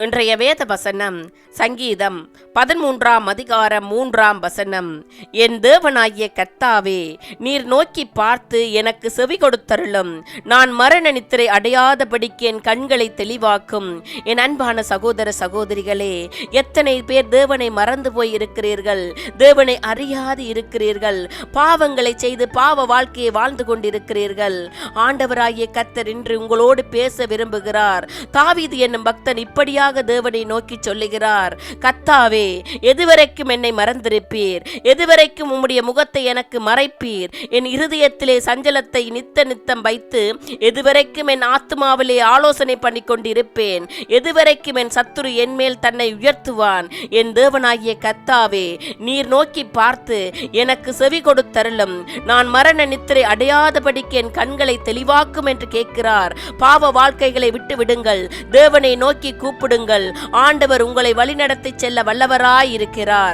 இன்றைய வேத வசனம் சங்கீதம் 13ஆம் அதிகாரம் 3ஆம் வசனம். என் தேவனாகிய கர்த்தாவே, நீர் நோக்கி பார்த்து எனக்கு செவி கொடுத்தருளும். நான் மரண நித்திரை அடையாதபடிக்கு என் கண்களை தெளிவாக்கும். என் அன்பான சகோதர சகோதரிகளே, எத்தனை பேர் தேவனை மறந்து போய் இருக்கிறீர்கள், தேவனை அறியாது இருக்கிறீர்கள், பாவங்களை செய்து பாவ வாழ்க்கையை வாழ்ந்து கொண்டிருக்கிறீர்கள். ஆண்டவராகிய கர்த்தர் இன்று உங்களோடு பேச விரும்புகிறார். தாவீது என்னும் பக்தன் இப்படியாக தேவனை நோக்கி சொல்லுகிறார், கர்த்தாவே, எதுவரைக்கும் என்னை மறந்திருப்பீர்? எதுவரைக்கும் உம்முடைய முகத்தை எனக்கு மறைப்பீர்? என் இருதயத்திலே சஞ்சலத்தை நித்தம் வைத்து எதுவரைக்கும் என் ஆத்மாவிலே ஆலோசனை பண்ணி கொண்டிருப்பேன்? எதுவரைக்கும் என் சத்துரு என் மேல் தன்னை உயர்த்துவான்? என் தேவனாகிய கர்த்தாவே, நீர் நோக்கி பார்த்து எனக்கு செவி கொடுத்தருளும். நான் மரண நித்திரை அடையாதபடிக்கு என் கண்களை தெளிவாக்கும் என்று கேட்கிறார். பாவ வாழ்க்கைகளை விட்டு விடுங்கள், தேவனை நோக்கி கூப்பிடுங்கள். ஆண்டவர் உங்களை வழிநடத்தி செல்ல வல்லவராய் இருக்கிறார்.